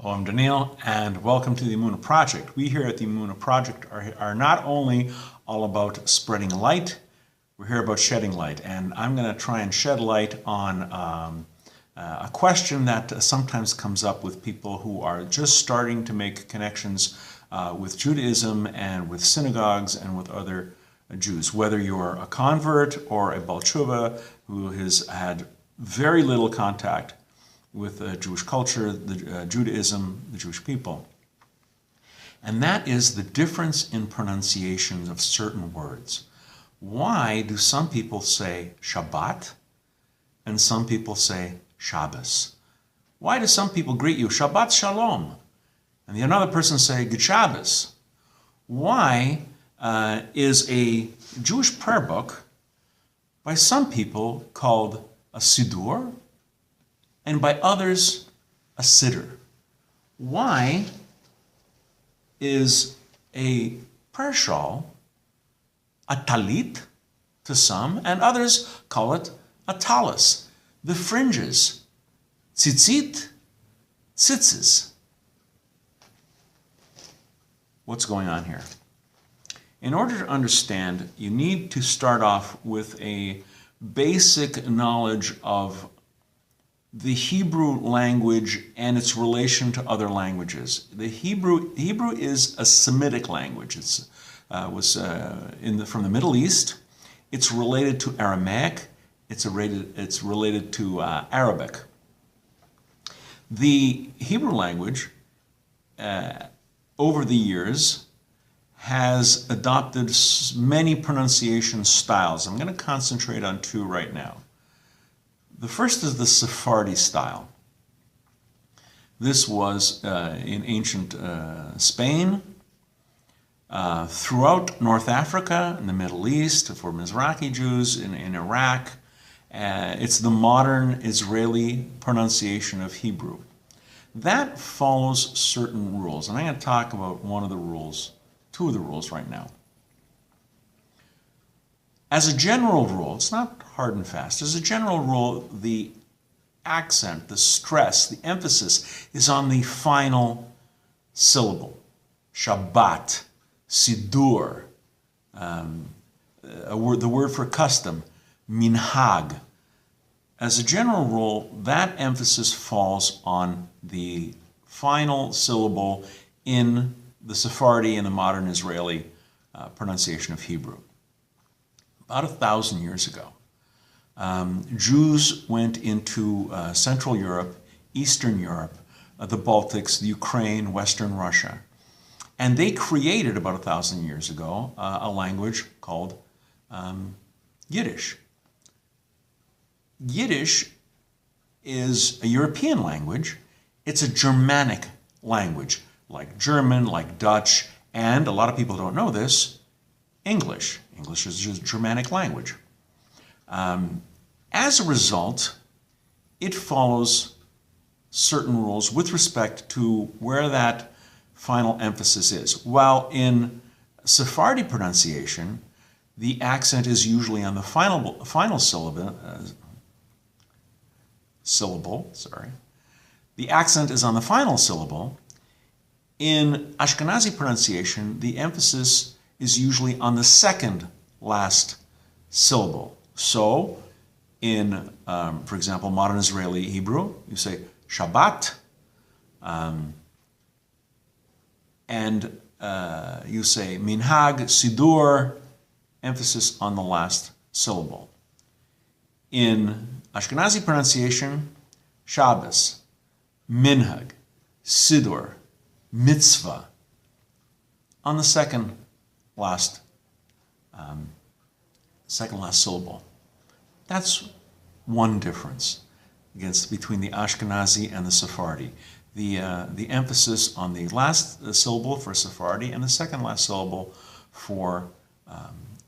I'm Daniel, and welcome to the Emunah Project. We here at the Emunah Project are not only all about spreading light, we're here about shedding light. And I'm going to try and shed light on a question that sometimes comes up with people who are just starting to make connections with Judaism and with synagogues and with other Jews. Whether you're a convert or a Baalei Tshuva who has had very little contact with Jewish culture, Judaism, the Jewish people. And that is the difference in pronunciations of certain words. Why do some people say Shabbat and some people say Shabbos? Why do some people greet you Shabbat Shalom and another person say Good Shabbos? Why is a Jewish prayer book by some people called a Siddur and by others a Siddur? Why is a prayer shawl a talit to some, and others call it a talis? The fringes, tzitzit, tzitzis. What's going on here? In order to understand, you need to start off with a basic knowledge of the Hebrew language and its relation to other languages. The Hebrew is a Semitic language. It was from the Middle East. It's related to Aramaic. It's related to Arabic. The Hebrew language, over the years, has adopted many pronunciation styles. I'm going to concentrate on two right now. The first is the Sephardi style. This was in ancient Spain, throughout North Africa, in the Middle East, for Mizrahi Jews, in Iraq. It's the modern Israeli pronunciation of Hebrew. That follows certain rules, and I'm going to talk about two of the rules right now. As a general rule, it's not hard and fast. As a general rule, the accent, the stress, the emphasis is on the final syllable. Shabbat, Siddur, the word for custom, minhag. As a general rule, that emphasis falls on the final syllable in the Sephardi and the modern Israeli pronunciation of Hebrew. About 1,000 years ago, Jews went into Central Europe, Eastern Europe, the Baltics, the Ukraine, Western Russia, and they created about 1,000 years ago a language called Yiddish. Yiddish is a European language. It's a Germanic language, like German, like Dutch, and a lot of people don't know this, English. English is just a Germanic language. As a result, it follows certain rules with respect to where that final emphasis is. While in Sephardi pronunciation, the accent is usually on the final syllable. The accent is on the final syllable. In Ashkenazi pronunciation, the emphasis is usually on the second last syllable. So, in, for example, modern Israeli Hebrew, you say Shabbat, and you say minhag, Siddur, emphasis on the last syllable. In Ashkenazi pronunciation, Shabbos, minhag, Siddur, mitzvah, on the second last syllable. That's one difference between the Ashkenazi and the Sephardi. The emphasis on the last syllable for Sephardi and the second last syllable for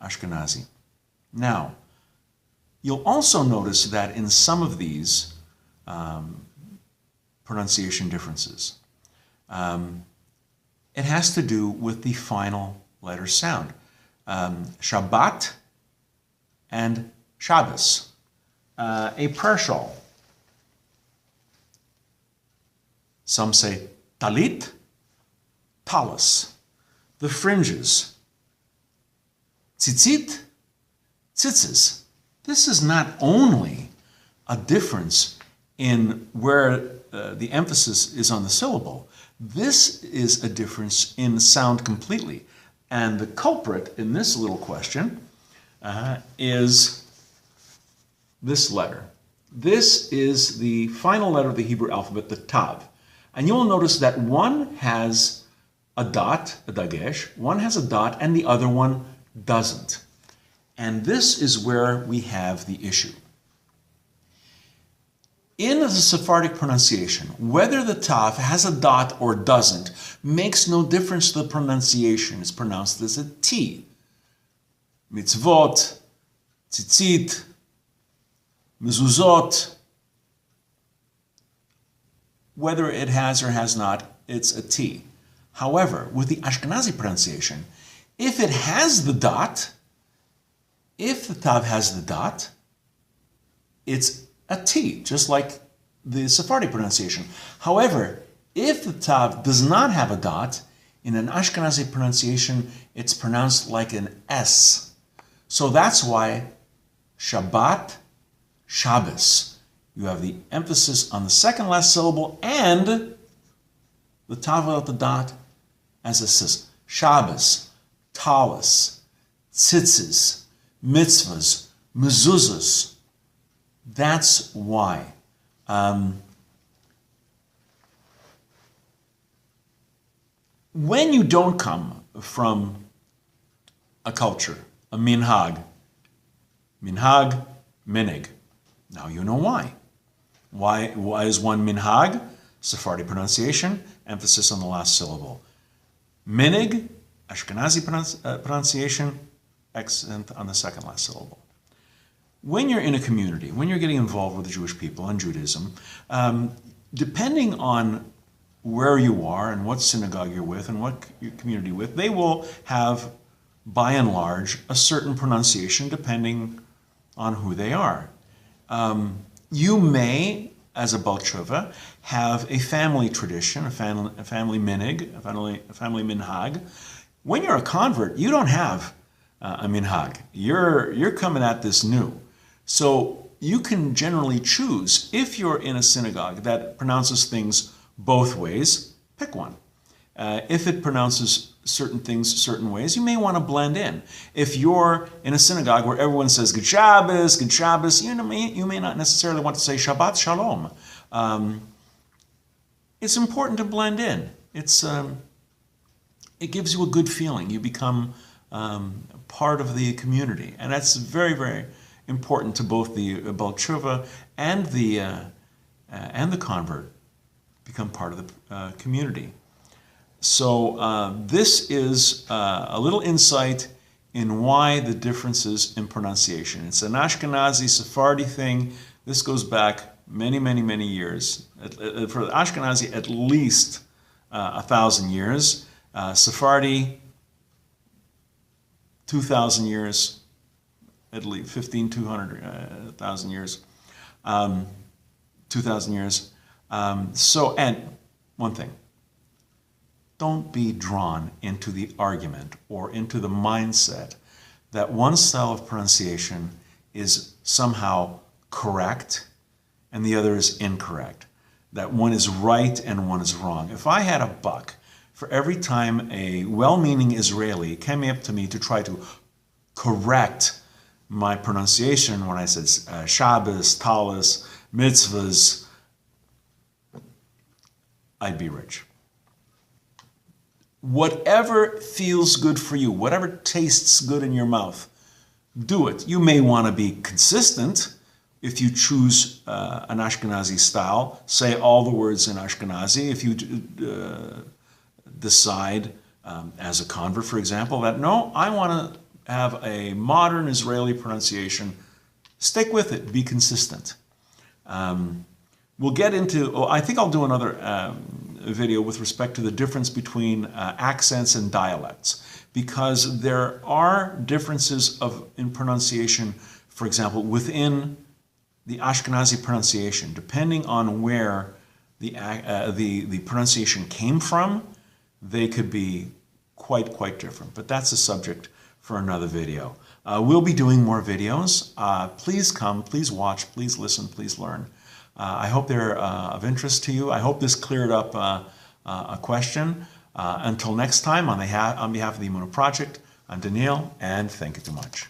Ashkenazi. Now, you'll also notice that in some of these pronunciation differences, it has to do with the final letter sound. Shabbat and Shabbos. A prayer shawl. Some say talit, talus. The fringes, tzitzit, tzitzis. This is not only a difference in where the emphasis is on the syllable. This is a difference in sound completely. And the culprit in this little question is this letter. This is the final letter of the Hebrew alphabet, the Tav. And you'll notice that one has a dot, a dagesh, one has a dot, and the other one doesn't. And this is where we have the issue. In the Sephardic pronunciation, whether the Tav has a dot or doesn't makes no difference to the pronunciation. It's pronounced as a T. Mitzvot, tzitzit, mezuzot. Whether it has or has not, it's a T. However, with the Ashkenazi pronunciation, if it has the dot, if the Tav has the dot, it's a T, just like the Sephardi pronunciation. However, if the Tav does not have a dot, in an Ashkenazi pronunciation, it's pronounced like an S. So that's why Shabbat, Shabbos. You have the emphasis on the second last syllable and the Tav without the dot as it says Shabbos, Talis, Tzitzis, Mitzvahs, Mezuzahs. That's why. When you don't come from a culture, a minhag, minig. Now you know why. Why is one minhag? Sephardi pronunciation, emphasis on the last syllable. Minig, Ashkenazi pronunciation, accent on the second last syllable. When you're in a community, when you're getting involved with the Jewish people and Judaism, depending on where you are and what synagogue you're with and what community you're with, they will have, by and large, a certain pronunciation depending on who they are. You may, as a Baalei Tshuva, have a family tradition, a family minig, a family minhag. When you're a convert, you don't have a minhag. You're coming at this new. So you can generally choose, if you're in a synagogue that pronounces things both ways, pick one. If it pronounces certain things certain ways, you may want to blend in. If you're in a synagogue where everyone says Good Shabbos, you may not necessarily want to say Shabbat Shalom. It's important to blend in. It gives you a good feeling. You become part of the community, and that's very, very important to both the Baalei Tshuva and the convert. Become part of the community. So this is a little insight in why the differences in pronunciation. It's an Ashkenazi Sephardi thing. This goes back many, many, many years. For the Ashkenazi, at least 1,000 years. Sephardi, 2,000 years, at least 1,000 years, 2,000 years. And one thing, don't be drawn into the argument or into the mindset that one style of pronunciation is somehow correct and the other is incorrect, that one is right and one is wrong. If I had a buck for every time a well-meaning Israeli came up to me to try to correct my pronunciation when I said Shabbos, Talis, mitzvahs, I'd be rich. Whatever feels good for you, whatever tastes good in your mouth, do it. You may want to be consistent. If you choose an Ashkenazi style, say all the words in Ashkenazi. If you decide as a convert, for example, that no, I want to have a modern Israeli pronunciation, stick with it, be consistent. We'll get into, I think I'll do another video with respect to the difference between accents and dialects, because there are differences in pronunciation, for example, within the Ashkenazi pronunciation, depending on where the pronunciation came from, they could be quite different. But that's a subject for another video. We'll be doing more videos. Please come, please watch, please listen, please learn. I hope they're of interest to you. I hope this cleared up a question. Until next time, on behalf of the Emunah Project, I'm Daniel, and thank you too much.